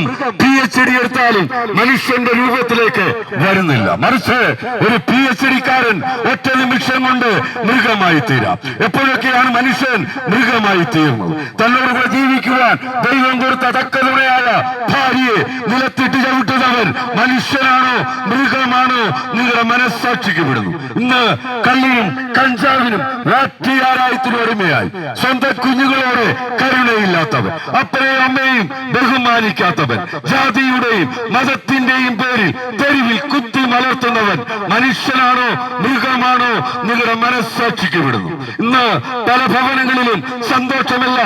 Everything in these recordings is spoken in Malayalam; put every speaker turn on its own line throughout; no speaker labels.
മൃഗം PhD എടുത്താലും മനുഷ്യന്റെ രൂപത്തിലേക്ക് വരുന്നില്ല. മറിച്ച് ഒരു PhD-കാരൻ ഒറ്റ നിമിഷം കൊണ്ട് മൃഗമായി തീരാം. എപ്പോഴൊക്കെയാണ് മനുഷ്യൻ മൃഗമായി തീർന്നത്? തന്നോടുകൂടെ ജീവിക്കുവാൻ ദൈവം കൊടുത്ത തക്കതുണയായ ഭാര്യയെ നിലത്തിട്ട് ചവിട്ടുന്നവൻ മനുഷ്യനാണോ മൃഗമാണോ നിങ്ങളുടെ മനസ്സാക്ഷിക്ക് വിടുന്നു. ഇന്ന് കള്ളിനും കഞ്ചാവിനും രാഷ്ട്രീയാരായത്തിനും അടിമയായി സ്വന്തം കുഞ്ഞുങ്ങളോട് കരുണയില്ലാത്തവൻ, അപ്പനെയും അമ്മയും ബഹുമാനിക്കാത്തവൻ, ജാതിയുടെയും മതത്തിന്റെയും പേരിൽ തെരുവിൽ കുത്തി മലർത്തുന്നവൻ മനുഷ്യനാണോ മൃഗമാണോ നിങ്ങളുടെ മനസ്സാക്ഷിക്ക് വിടുന്നു. ഇന്ന് പല ഭവനങ്ങളിലും സന്തോഷമില്ല,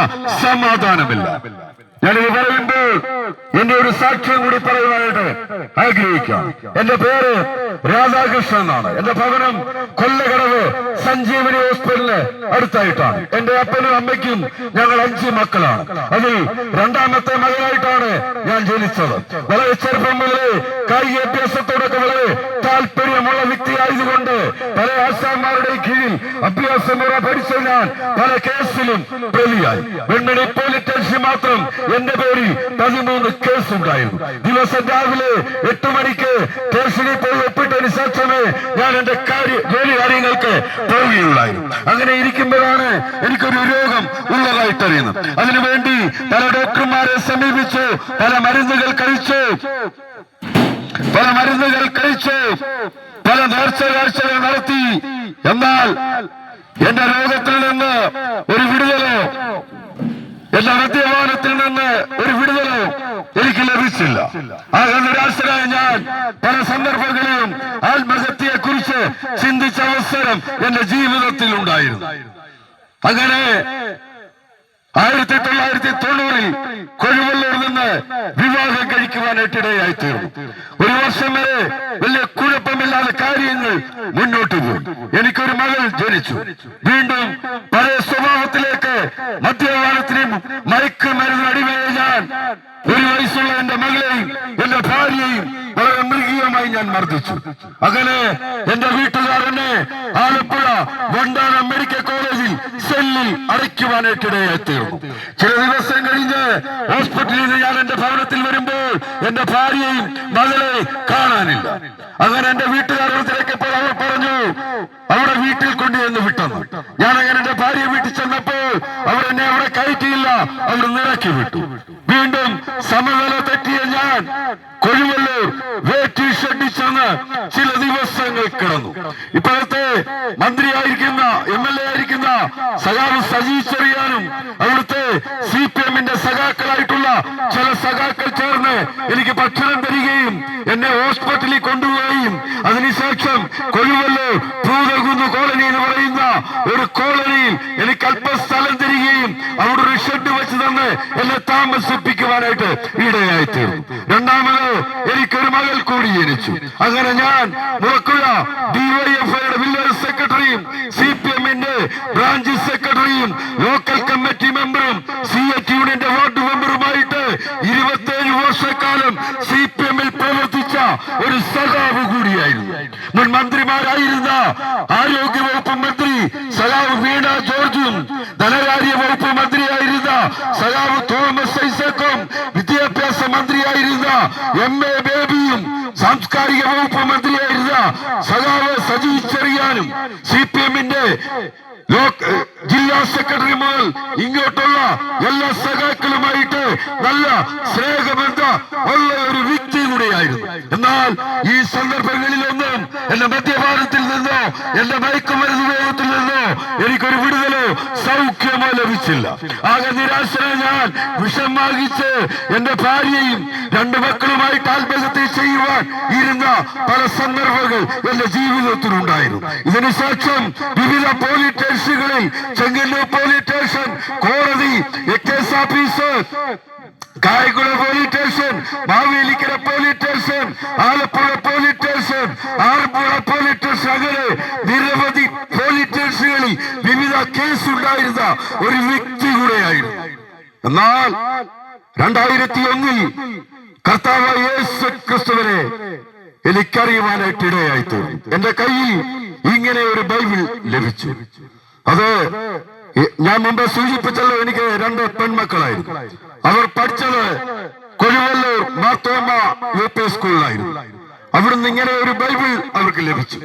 സമാധാനമില്ല. ഞാനിത് പറയുമ്പോൾ എന്റെ ഒരു സാക്ഷ്യം കൂടി പറയുവാനായിട്ട് ആഗ്രഹിക്കാം. എന്റെ പേര് രാധാകൃഷ്ണൻ എന്നാണ്. എന്റെ ഭവനം കൊല്ലകടവ് സഞ്ജീവനി ഹോസ്പിറ്റലിന് അടുത്തായിട്ടാണ്. എന്റെ അപ്പനും അമ്മയ്ക്കും ഞങ്ങൾ 5 മക്കളാണ്. അതിൽ 2ാമത്തെ മകനായിട്ടാണ് ഞാൻ ജനിച്ചത്. വളരെ ചെറുപ്പം മുതലേ കായികാഭ്യാസത്തോടൊക്കെ വളരെ താല്പര്യമുള്ള വ്യക്തിയായതുകൊണ്ട് പല ആശാന്മാരുടെയും കീഴിൽ അഭ്യാസമുറ പഠിച്ച ഞാൻ പല കേസിലും പ്രതിയായി. വെണ്ണണി പോലീസ് സ്റ്റേഷൻ മാത്രം എന്റെ പേരിൽ 13 കേസ് ഉണ്ടായിരുന്നു. ദിവസം രാവിലെ 8 മണിക്ക് സ്റ്റേഷനിൽ പോയി ഒപ്പിട്ടതിന് ശേഷമേ ഞാൻ എന്റെ ജോലി കാര്യങ്ങൾക്ക് പോവുകയുള്ളായിരുന്നു. അങ്ങനെ ഇരിക്കുമ്പോഴാണ് എനിക്കൊരു രോഗം ഉള്ളതായിട്ടറിയുന്നത്. അതിനുവേണ്ടി പല ഡോക്ടർമാരെ സമീപിച്ചു, പല മരുന്നുകൾ കഴിച്ചു, പല നേർച്ചകൾ നടത്തി. എന്നാൽ എന്റെ രോഗത്തിൽ നിന്ന് ഒരു വിടുതലോ എന്റെ മദ്യപാനത്തിൽ നിന്ന് ഒരു വിടുതലോ എനിക്ക് ലഭിച്ചില്ല. ആകെ നിരാശനായ ഞാൻ പല സന്ദർഭങ്ങളിലും ആത്മഹത്യയെ കുറിച്ച് ചിന്തിച്ച അവസരം എന്റെ ജീവിതത്തിൽ ഉണ്ടായിരുന്നു. അങ്ങനെ 1990 കൊഴുവല്ലൂർ നിന്ന് വിവാഹം കഴിക്കുവാനായിട്ടിടയായി തീർന്നു. 1 വർഷം വരെ വലിയ കുഴപ്പമില്ലാതെ കാര്യങ്ങൾ മുന്നോട്ട് പോയി. എനിക്കൊരു മകൾ ജനിച്ചു. വീണ്ടും പഴയ സ്വഭാവത്തിലേക്ക് മദ്യപാനത്തിനും മയക്കുമരുന്ന് അടിമയായ ഞാൻ 1 വയസ്സുള്ള എന്റെ മകളെയും എന്റെ ഭാര്യയെയും വളരെ മൃഗീയമായി ഞാൻ മർദ്ദിച്ചു. അങ്ങനെ എന്റെ വീട്ടുകാരനെ ആലപ്പുഴ വണ്ടാനം മെഡിക്കൽ കോളേജിൽ സെല്ലിൽ അടയ്ക്കുവാനായിട്ടിടയായി തീർന്നു. ചില ദിവസം കഴിഞ്ഞ് ഹോസ്പിറ്റലിൽ നിന്ന് ഞാൻ എന്റെ ഭവനത്തിൽ വരുമ്പോൾ എന്റെ ഭാര്യയും മകളെ കാണാനില്ല. അങ്ങനെ എന്റെ വീട്ടുകാരുടെ തിരക്കപ്പോൾ അവർ പറഞ്ഞു അവിടെ വീട്ടിൽ കൊണ്ടുവന്ന് വിട്ടെന്ന്. ഞാൻ അങ്ങനെ എന്റെ ഭാര്യ വീട്ടിൽ ചെന്നപ്പോൾ അവർ എന്നെ അവിടെ കയറ്റിയില്ല, അവർ നിറക്കി വിട്ടു. വീണ്ടും സമനില തെറ്റിയ ഞാൻ കൊഴുവല്ലൂർ വേറ്റി ഷെഡിൽ ചെന്ന് ചില ദിവസങ്ങൾ കിടന്നു. ഇപ്പോഴത്തെ മന്ത്രിയായിരിക്കുന്ന MLA ആയിരിക്കുന്ന സഖാവ് സജി ചെറിയാനും അവിടുത്തെ CPM-ന്റെ സഖാക്കളായിട്ടുള്ള ചില സഖാക്കൾ ചേർന്ന് എനിക്ക് ഭക്ഷണം തരികയും എന്നെ ഹോസ്പിറ്റലിൽ കൊണ്ടുപോവുകയും അതിനുശേഷം കൊഴുവല്ലൂർ പൂതകുന്ന് കോളനി എന്ന് പറയുന്ന ഒരു കോളനിയിൽ എനിക്ക് അല്പസ്ഥലം തരികയും അവിടെ ഒരു ഷെഡ് വെച്ച് തന്ന് എന്നെ താമസിപ്പിക്കുവാനായിട്ട് ഇടയായിത്തീർന്നു. 2ാമത് എനിക്കൊരു മകൾ കൂടി ജനിച്ചു. അങ്ങനെ ഞാൻ മുളക്കുഴ DYFIയുടെ വില്ലേജ് സെക്രട്ടറിയും CPM-ന്റെ ബ്രാഞ്ച് സെക്രട്ടറിയും ലോക്കൽ കമ്മിറ്റി മെമ്പറും CAT യൂണിയന്റെ വാർഡ് മെമ്പറുമായിട്ട് 27 വർഷക്കാലം CPM-ൽ പ്രവർത്തിച്ച ഒരു സഖാവ് കൂടിയായിരുന്നു. മുൻ മന്ത്രിമാരായിരുന്ന ആരോഗ്യവകുപ്പ് മന്ത്രി സഖാവ് വീണ ജോർജും ധനകാര്യ വകുപ്പ് മന്ത്രിയായിരുന്ന സഖാവ് തോമസ് ഐസക്കും വിദ്യാഭ്യാസ മന്ത്രിയായിരുന്ന MA ബേബിയും സാംസ്കാരിക വകുപ്പ് മന്ത്രിയായിരുന്ന സഖാവ് സജി ചെറിയാനും CPM-ന്റെ ജില്ലാ സെക്രട്ടറി മുതൽ ഇങ്ങോട്ടുള്ള എല്ലാ സഖാക്കളുമായിട്ട് നല്ല സ്നേഹബന്ധം ഉള്ള ഒരു വ്യക്തി കൂടിയായിരുന്നു. എന്നാൽ ഈ സന്ദർഭങ്ങളിലൊന്നും എന്റെ മദ്യപാനത്തിൽ നിന്നോ എന്റെ മയക്കുമരുന്ന് ഉപയോഗത്തിൽ നിന്നോ എനിക്കൊരു വിടുതലോ സൗഖ്യമോ ലഭിച്ചില്ല. ആകെ നിരാശനായ ഞാൻ വിഷം വാങ്ങിച്ച് എന്റെ ഭാര്യയും 2 മക്കളുമായിട്ട് ആത്മഹത്യ ചെയ്യുവാൻ ഇരുന്ന പല സന്ദർഭങ്ങൾ എന്റെ ജീവിതത്തിലുണ്ടായിരുന്നു. ഇതിനുശേഷം വിവിധ പോലീസ് സ്റ്റേഷനുകളിൽ ചെങ്ങന്നൂർ പോലീസ് സ്റ്റേഷൻ, കോടതി, case office, Kayamkulam police station, Mavelikkara police station, Alappuzha police station, Alappuzha police station, അങ്ങനെ നിരവധി പോലീസ് സ്റ്റേഷനുകളിൽ വിവിധ കേസ് ഉണ്ടായിരുന്ന ഒരു വ്യക്തി കൂടെയായിരുന്നു. എന്നാൽ 2001 കർത്താവ് യേശു ക്രിസ്തുവിനെ എനിക്കറിയുവാനായിട്ട് ഇടയായി തീർന്നു. എന്റെ കയ്യിൽ ഇങ്ങനെ ഒരു ബൈബിൾ ലഭിച്ചു. അത് ഞാൻ മുമ്പ് സൂചിപ്പിച്ചല്ലോ, എനിക്ക് 2 പെൺമക്കളായിരുന്നു. അവർ പഠിച്ചത് കൊഴുവല്ലൂർ മാർത്തോമ UP സ്കൂളിലായിരുന്നു. അവിടുന്ന് ഇങ്ങനെ ഒരു ബൈബിൾ അവർക്ക് ലഭിച്ചു.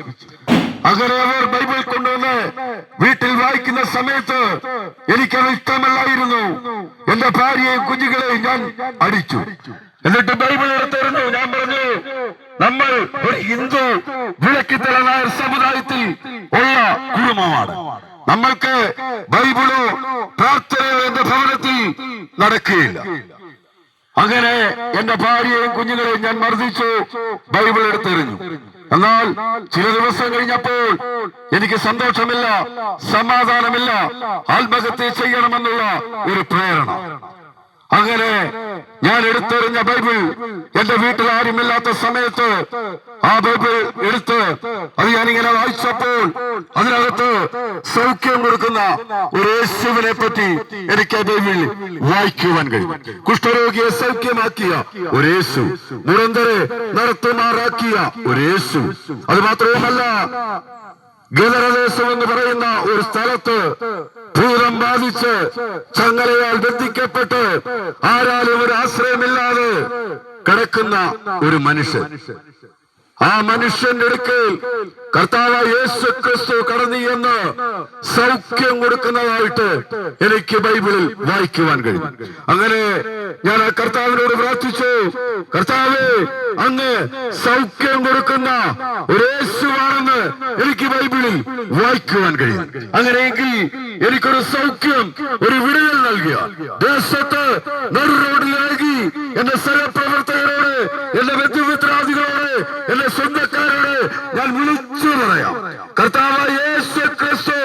അങ്ങനെ അവർ ബൈബിൾ കൊണ്ടുവന്ന് വീട്ടിൽ വായിക്കുന്ന സമയത്ത് എനിക്കത് ഇഷ്ടമല്ലായിരുന്നു. എന്റെ ഭാര്യയെയും കുഞ്ഞുങ്ങളെയും ഞാൻ അടിച്ചു. എന്നിട്ട് ബൈബിൾ എടുത്തിരുന്നു. ഞാൻ പറഞ്ഞു, നമ്മൾ ഒരു ഹിന്ദു വിളക്കിത്തല നായർ സമുദായത്തിൽ ഉള്ള കുടുംബമാണ്. നമ്മൾക്ക് ബൈബിളോ പ്രാർത്ഥനയോ എന്റെ ഭവനത്തിൽ നടക്കുകയില്ല. അങ്ങനെ എന്റെ ഭാര്യയെയും കുഞ്ഞുങ്ങളെയും ഞാൻ മർദ്ദിച്ചു, ബൈബിൾ എടുത്തെറിഞ്ഞു. എന്നാൽ ചില ദിവസം കഴിഞ്ഞപ്പോൾ എനിക്ക് സന്തോഷമില്ല, സമാധാനമില്ല, ആത്മഹത്യ ചെയ്യണമെന്നുള്ള ഒരു പ്രേരണ. അങ്ങനെ ഞാൻ എടുത്തെറിഞ്ഞ ബൈബിൾ എന്റെ വീട്ടിൽ ആരുമില്ലാത്ത സമയത്ത് ആ ബൈബിൾ എടുത്ത് അത് ഞാനിങ്ങനെ വായിച്ചപ്പോൾ അതിനകത്ത് സൗഖ്യം കൊടുക്കുന്ന ഒരു യേശുവിനെ പറ്റി എനിക്ക് ബൈബിളിൽ വായിക്കുവാൻ കഴിയും. കുഷ്ഠരോഗിയെ സൗഖ്യമാക്കിയ ഒരു യേശു, മുരന്തരെ നടത്തുമാറാക്കിയ ഒരു യേശു. അത് മാത്രവുമല്ല, ഗദരദേശം എന്ന് പറയുന്ന ഒരു സ്ഥലത്ത് ഭൂതം ബാധിച്ച് ചങ്ങലയാൽ ബന്ധിക്കപ്പെട്ട് ആരാലും ഒരു ആശ്രയമില്ലാതെ കിടക്കുന്ന ഒരു മനുഷ്യൻ. ആ മനുഷ്യന്റെ അടുക്കൽ കർത്താവായ യേശു ക്രിസ്തു കടന്നു എന്ന് സൗഖ്യം കൊടുക്കുന്നതായിട്ട് എനിക്ക് ബൈബിളിൽ വായിക്കുവാൻ കഴിയും. അങ്ങനെ ഞാൻ ആ കർത്താവിനോട് പ്രാർത്ഥിച്ചു, കർത്താവേ, അങ്ങ് സൗഖ്യം കൊടുക്കുന്ന ഒരു യേശുവാണെന്ന് എനിക്ക് ബൈബിളിൽ വായിക്കുവാൻ കഴിയും. അങ്ങനെയെങ്കിൽ എനിക്കൊരു സൗഖ്യം, ഒരു വിടുതൽ നൽകിയ ദേശത്ത് നടു റോഡിലിറങ്ങി എന്റെ സഹപ്രവർത്തകരോട്, എന്റെ ബന്ധുമിത്രാദികളോട്, എന്റെ സ്വന്തക്കാരോട് ഞാൻ വിളിച്ചു പറയാം, കർത്താവായ യേശു ക്രിസ്തു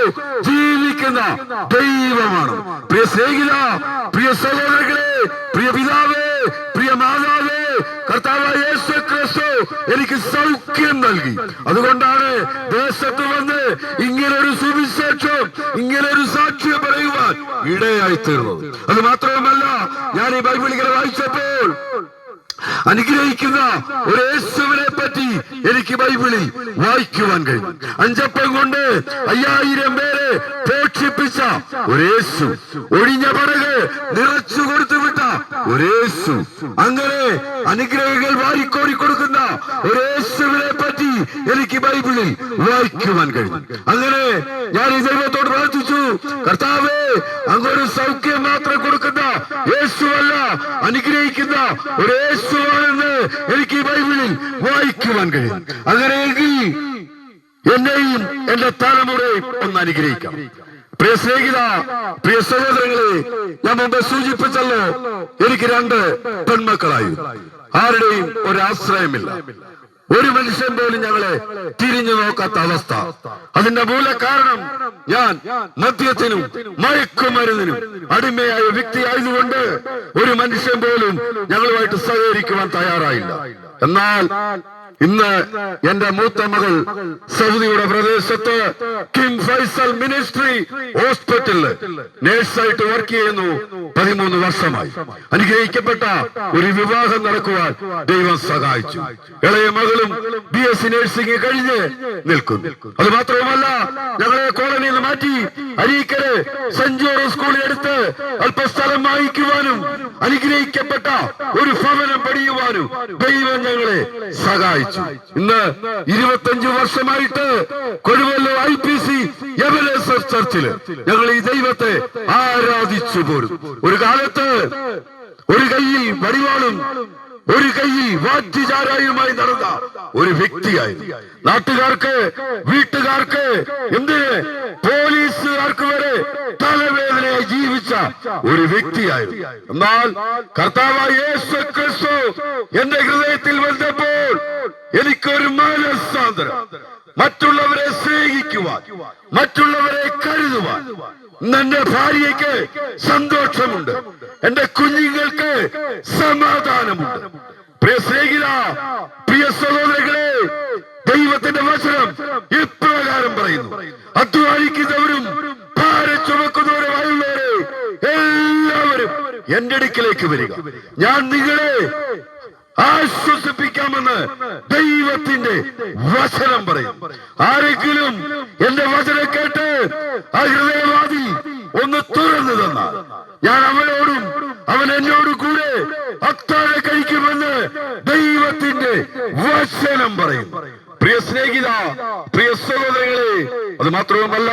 ജീവിക്കുന്ന ദൈവമാണ്. പ്രിയ സ്നേഹിത, പ്രിയ സഹോദരങ്ങളെ, പ്രിയ പിതാവേ, പ്രിയ മാതാവേ, കർത്താവായ യേശു ക്രിസ്തു എനിക്ക് സൗഖ്യം നൽകി. അതുകൊണ്ടാണ് ദേശത്ത് വന്ന് ഇങ്ങനൊരു സുവിശേഷം, ഇങ്ങനൊരു സാക്ഷ്യം പറയുവാൻ ഇടയായി തീർന്നത്. അത് മാത്രമല്ല, ഞാൻ ഈ ബൈബിൾ ഇങ്ങനെ വായിച്ചപ്പോൾ അനുഗ്രഹിക്കുന്ന ഒരു യേശുവിനെ പറ്റി എനിക്ക് ബൈബിളിൽ വായിക്കുവാൻ കഴിയും. 5 അപ്പം കൊണ്ട് 5000 പേരെ പോഷിപ്പിച്ച ഒരു യേശു, ഒഴിഞ്ഞ പടക് നിറച്ചു കൊടുത്തുവിട്ട ഒരു യേശു, അങ്ങനെ അനുഗ്രഹങ്ങൾ വാരിക്കോരി കൊടുക്കുന്ന ഒരു യേശുവിനെ പറ്റി എനിക്ക് ബൈബിളിൽ വായിക്കുവാൻ കഴിയും. അങ്ങനെ ഞാൻ ഈ ദൈവത്തോട് പ്രാർത്ഥിച്ചു, കർത്താവേ, അങ്ങൊരു സൗഖ്യം മാത്രം കൊടുക്കുന്ന യേശുവല്ല, അനുഗ്രഹിക്കുന്ന ഒരു യേശുവാണെന്ന് എനിക്ക് ബൈബിളിൽ വായിക്കുവാൻ കഴിയും. അങ്ങനെയെങ്കിൽ എന്നെയും എന്റെ തലമുറയും ഒന്ന് അനുഗ്രഹിക്കാം. പ്രിയ സ്നേഹിത, പ്രിയ സഹോദരങ്ങളെ, ഞാൻ മുമ്പ് സൂചിപ്പിച്ചല്ലോ, എനിക്ക് 2 പെൺമക്കളായി. ആരുടെയും ഒരു ആശ്രയമില്ല. ഒരു മനുഷ്യൻ പോലും ഞങ്ങളെ തിരിഞ്ഞു നോക്കാത്ത അവസ്ഥ. അതിന്റെ മൂല കാരണം ഞാൻ മദ്യത്തിനും മയക്കുമരുന്നിനും അടിമയായ വ്യക്തിയായതുകൊണ്ട് ഒരു മനുഷ്യൻ പോലും ഞങ്ങളുമായിട്ട് സഹകരിക്കുവാൻ തയ്യാറായില്ല. എന്നാൽ ഇന്ന് എന്റെ മൂത്ത മകൾ സൗദിയുടെ പ്രദേശത്ത് കിങ് ഫൈസൽ മിനിസ്ട്രി ഹോസ്പിറ്റലില് നേഴ്സായിട്ട് വർക്ക് ചെയ്യുന്നു. 13 വർഷമായി. അനുഗ്രഹിക്കപ്പെട്ട ഒരു വിവാഹം നടക്കുവാൻ ദൈവം സഹായിച്ചു. ഇളയ മകളും BSc നഴ്സിംഗ് കഴിഞ്ഞ് നിൽക്കുന്നു. അത് മാത്രവുമല്ല, ഞങ്ങളെ കോളനിയിൽ നിന്ന് മാറ്റി അരീക്കര് സെന്റ് ജോർജ് സ്കൂളിൽ എടുത്ത് അല്പസ്ഥലം വാങ്ങിക്കുവാനും അനുഗ്രഹിക്കപ്പെട്ട ഒരു ഭവനം പണിയുവാനും ദൈവം ഞങ്ങളെ സഹായിച്ചു. ഇന്ന് 25 വർഷമായിട്ട് കൊടുവല്ലൂർ IPC എബനേസർ ചർച്ചില് ഞങ്ങൾ ഈ ദൈവത്തെ ആരാധിച്ചു പോരും. ഒരു കാലത്ത് ഒരു കൈയിൽ വടിവാളും ഒരു കൈയിൽ വാറ്റുചാരായുമായി നടന്ന ഒരു വ്യക്തിയായി. നാട്ടുകാർക്ക്, വീട്ടുകാർക്ക്, എന്തിന് പോലീസുകാർക്ക് വരെ തലവേദനയായി ജീവിച്ച ഒരു വ്യക്തിയായിരുന്നു. എന്നാൽ കർത്താവായ യേശു ക്രിസ്തു എന്റെ ഹൃദയത്തിൽ വന്നപ്പോൾ എനിക്കൊരു മനസ്സാന്തരം, മറ്റുള്ളവരെ സ്നേഹിക്കുവാൻ, മറ്റുള്ളവരെ കരുതുവാൻ. എന്റെ ഭാര്യയ്ക്ക് സന്തോഷമുണ്ട്, എന്റെ കുഞ്ഞുങ്ങൾക്ക് സമാധാനമുണ്ട്. പ്രിയ സ്നേഹിത, പ്രിയ സഹോദരങ്ങളെ, ദൈവത്തിന്റെ വചനം ഇപ്രകാരം പറയുന്നു, അധ്വാനിക്കുന്നവരും ഭാരം ചുമക്കുന്നവരുമായുള്ളവരെ എല്ലാവരും എന്റെ അടുക്കിലേക്ക് വരിക, ഞാൻ നിങ്ങളെ ആശ്വസിപ്പിക്കാമെന്ന് ദൈവത്തിന്റെ വചനം പറയും. ആരെങ്കിലും എന്റെ വചനം കേട്ട് ആ ഹൃദയവാദി ഒന്ന് തുറന്നു തന്നാൽ ഞാൻ അവനോടും അവൻ എന്നോടും കൂടെ അത്താഴം കഴിക്കുമെന്ന് ദൈവത്തിന്റെ വചനം പറയും. പ്രിയ സ്നേഹിത, പ്രിയ സഹോദരങ്ങളെ, അത് മാത്രവുമല്ല,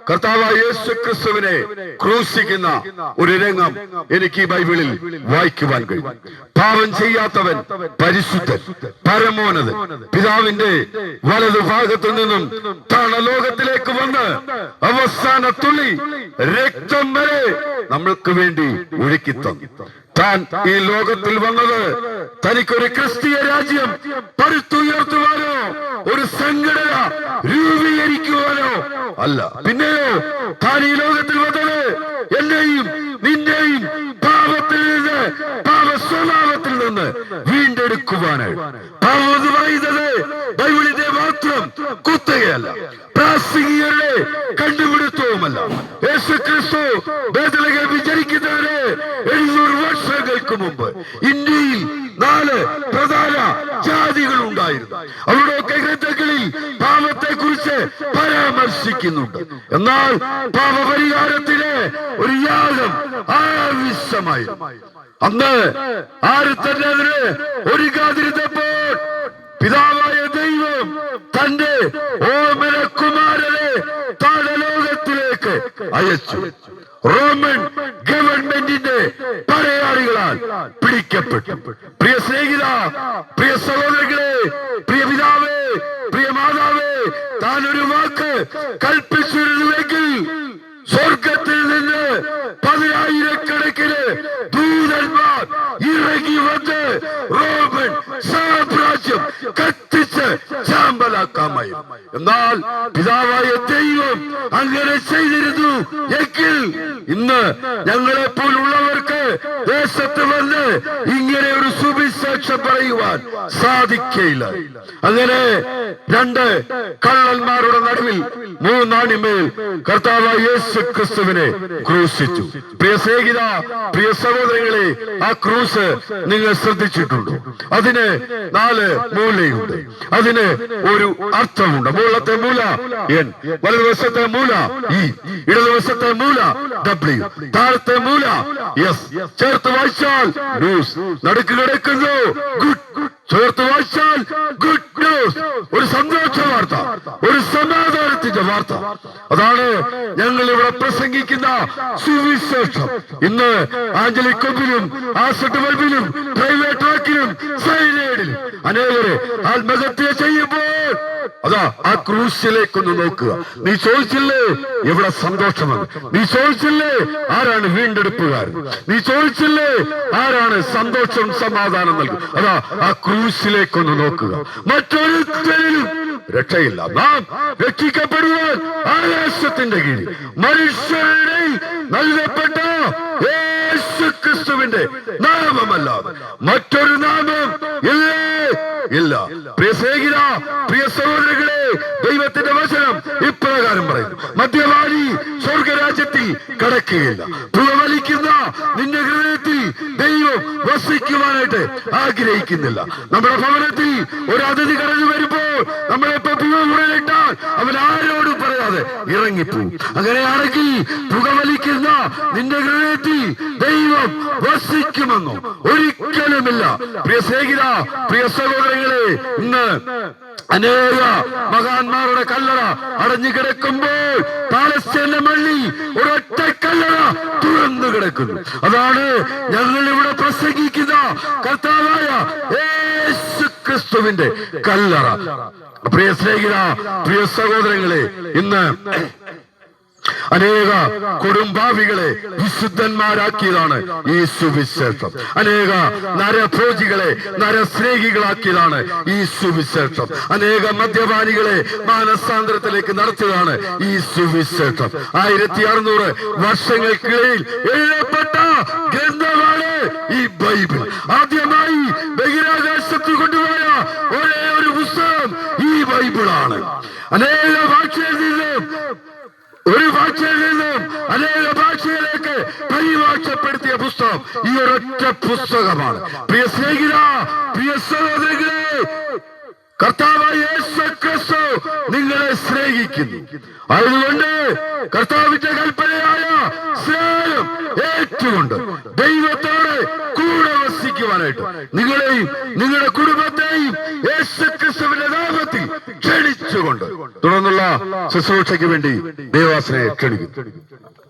കർത്താവായ യേശു ക്രിസ്തുവിനെ ക്രൂശിക്കുന്ന ഒരു രംഗം എനിക്ക് ഈ ബൈബിളിൽ വായിക്കുവാൻ കഴിയും. പാപം ചെയ്യാത്തവൻ പരിശുദ്ധൻ, പരമോന്നതൻ, പിതാവിന്റെ വലതുഭാഗത്തു നിന്നും താണലോകത്തിലേക്ക് വന്ന് അവസാന തുള്ളി രക്തം വരെ നമ്മൾക്ക് വേണ്ടി ഒഴുക്കിത്തന്നു. താൻ ഈ ലോകത്തിൽ വന്നത് തനിക്കൊരു ക്രിസ്തീയ രാജ്യം പടുത്തുയർത്തുവാനോ ഒരു സംഘടന രൂപീകരിക്കുവാനോ അല്ല. പിന്നെയോ താൻ ഈ ലോകത്തിൽ വന്നത് എന്നെയും നിന്നെയും പാപത്തിൽ നിന്ന്, പാപ സ്വഭാവത്തിൽ നിന്ന് വീണ്ടെടുക്കുവാനായി. പാപം എന്ന് പറയുന്നത് ബൈബിളിന്റെ മാത്രം കുത്തകയല്ല, പ്രാസംഗികരുടെ കണ്ടുപിടുത്തവുമല്ല. യേശു ക്രിസ്തു ബേത്ലഹേമിൽ ജനിക്കുന്നവരെ 700 വർഷങ്ങൾക്ക് മുമ്പ് ഇന്ത്യയിൽ 4 പ്രധാന ജാതികൾ ഉണ്ടായിരുന്നു. അവരുടെയൊക്കെ ഗ്രന്ഥങ്ങളിൽ പാപത്തെ കുറിച്ച് പരാമർശിക്കുന്നുണ്ട്. എന്നാൽ പാപപരിഹാരത്തിന് ഒരു യാഗം ആവശ്യമായി. അന്ന് ആര് തന്നെ അതിന് ഒരുങ്ങാതിരുന്നപ്പോൾ പിതാവായ ദൈവം തന്റെ ഓമനകുമാരനെ താഴലോകത്തിലേക്ക് അയച്ചു. റോമൻ ഗവൺമെന്റിന്റെ പടയാളികളാൽ പിടിക്കപ്പെട്ടു. പ്രിയ സ്നേഹിത, പ്രിയ സഹോദരങ്ങളെ, പ്രിയ പിതാവേ, പ്രിയ മാതാവേ, താൻ ഒരു വാക്ക് കൽപ്പിച്ചിരുന്നുവെങ്കിൽ സ്വർഗത്തിൽ നിന്ന് 10,000-കണക്കിന് ദൂതന്മാർ ഇറങ്ങി വന്ന് റോമൻ സാമ്രാജ്യം കത്തിച്ച് ചാമ്പലാക്കാമായി. എന്നാൽ പിതാവായ ദൈവം അങ്ങനെ ചെയ്തിരുന്നു എങ്കിൽ ഇന്ന് ഞങ്ങളെ പോലുള്ളവർക്ക് ദേശത്ത് വന്ന് ഇങ്ങനെ ഒരു സുവിശേഷം പറയുവാൻ സാധിക്കയില്ല. അങ്ങനെ 2 കള്ളന്മാരുടെ നടുവിൽ 3 ആണിമേൽ കർത്താവായ യേശു ക്രിസ്തുവിനെ ക്രൂശിച്ചു. പ്രിയ സ്നേഹിത, പ്രിയ സഹോദരങ്ങളെ, ആ ക്രൂസ് നിങ്ങൾ ശ്രദ്ധിച്ചിട്ടുണ്ടോ? അതിന് 4 മൂലയുണ്ട്. അതിന് ഒരു അർത്ഥമുണ്ട്. മുകളിലത്തെ മൂല എൻ, വലതുവശത്തെ മൂല ഇ, ഇടതുവശത്തെ മൂല W, താഴത്തെ മൂല എസ്. ചേർത്ത് വായിച്ചാൽ ന്യൂസ്. നടുക്ക് കിടക്കുന്നു ഗുഡ്. ചേർത്ത് വായിച്ചാൽ ഗുഡ് ന്യൂസ്. ഒരു സന്തോഷ വാർത്ത, ഒരു സമാധാനത്തിന്റെ വാർത്ത. അതാണ് ഞങ്ങൾ ഇവിടെ പ്രസംഗിക്കുന്ന സുവിശേഷം. ഇന്ന് ആഞ്ചലിക് കൊമ്പിലും ആസട്ട് ബൾബിലും പ്രൈവറ്റ് ട്രാക്കിലും സൈനൈഡിലും അനേകരെ ആത്മഹത്യ ചെയ്യുമ്പോൾ അതാ ആ ക്രൂശിലേക്കൊന്ന് നോക്കുക. നീ ചോദിച്ചില്ലേ എവിടെ സന്തോഷമെന്ന്? നീ ചോദിച്ചില്ലേ ആരാണ് വീണ്ടെടുപ്പുകാരൻ? നീ ചോദിച്ചില്ലേ ആരാണ് സന്തോഷം സമാധാനം നൽകുക? അതാ ആ ക്രൂശിലേക്കൊന്ന് നോക്കുക. മറ്റൊരുത്തരിലും രക്ഷയില്ല. നാം രക്ഷിക്കപ്പെടുവാൻ ആകാശത്തിന്റെ കീഴിൽ മനുഷ്യരുടെ നൽകപ്പെട്ട യേശു ക്രിസ്തുവിന്റെ നാമമല്ലാതെ മറ്റൊരു നാമം ഇല്ല. പ്രിയ സ്നേഹിത, പ്രിയ സഹോദരങ്ങളെ, ദൈവത്തിന്റെ വചനം ഇപ്രകാരം പറയുന്നു: മദ്യപാനി സ്വർഗരാജ്യത്തിൽ കടക്കുകയില്ല. പുകവലിക്കുന്ന നിന്റെ ഹൃദയത്തിൽ ദൈവം വസിക്കുവാനായിട്ട് ആഗ്രഹിക്കുന്നില്ല. നമ്മുടെ ഭവനത്തിൽ ഒരു അതിഥി കടന്നു വരുമ്പോൾ നമ്മളിപ്പോ പുകയിട്ടാൽ അവൻ ആരോടും പറയാതെ ഇറങ്ങിപ്പോവും. അങ്ങനെയാണെങ്കിൽ പുകവലിക്കുന്ന നിന്റെ ഹൃദയത്തിൽ ദൈവം വസിക്കുമെന്നോ ഒരിക്കലുമില്ല. പ്രിയ സ്നേഹിത, പ്രിയ സഹോദരങ്ങളെ, ഇന്ന് അനേക മഹാന്മാരുടെ കല്ലറ അടഞ്ഞു കിടക്കുമ്പോൾ പാലസ്തീന്റെ മണ്ണിൽ ഒരൊറ്റ കല്ലറ തുറന്നു കിടക്കുന്നു. അതാണ് ഞങ്ങൾ ഇവിടെ പ്രസംഗിക്കുന്ന കർത്താവായ യേശു ക്രിസ്തുവിന്റെ കല്ലറ. പ്രിയ സ്നേഹിത, പ്രിയ സഹോദരങ്ങളെ, ഇന്ന് അനേക കൊടുംഭാവികളെ വിശുദ്ധന്മാരാക്കിയതാണ് ഈ സുവിശേഷം. അനേക നരഭോജികളെ നരസ്നേഹികളാക്കിയതാണ് ഈ സുവിശേഷം. അനേക മദ്യപാനികളെ മാനസാന്തരത്തിലേക്ക് നടത്തിയതാണ് ഈ സുവിശേഷം. 1600 വർഷങ്ങൾക്കിടയിൽ എഴുതപ്പെട്ട ഗ്രന്ഥമാണ് ഈ ബൈബിൾ. ആദ്യമായി ബഹിരാകാശത്ത് കൊണ്ടുപോയ ഒരേ ഒരു പുസ്തകം ഈ ബൈബിളാണ്. അനേക ഭാഷയിൽ നിന്നും ഒരു ഭാഷയിൽ നിന്നും അനേക ഭാഷയിലേക്ക് പരിഭാഷപ്പെടുത്തിയ പുസ്തകം ഈ ഒരൊറ്റ പുസ്തകമാണ്. പ്രിയ സ്നേഹിത, പ്രിയ സഹോദരങ്ങളെ, കർത്താവായ യേശു ക്രിസ്തു നിങ്ങളെ സ്നേഹിക്കുന്നു. അതുകൊണ്ട് കർത്താവിന്റെ കൽപ്പനയായ സ്നേഹം ഏറ്റുകൊണ്ട് ദൈവത്തോടെ കൂടെ വസിക്കുവാൻ കഴിക്കുവാനായിട്ട് നിങ്ങളെയും നിങ്ങളുടെ കുടുംബത്തെയും യേശുക്രിസ്തുവിന്റെ നാമത്തിൽ ക്ഷണിച്ചുകൊണ്ട് തുടർന്നുള്ള ശുശ്രൂഷയ്ക്ക് വേണ്ടി ദേവാസനെ ക്ഷണിക്കും.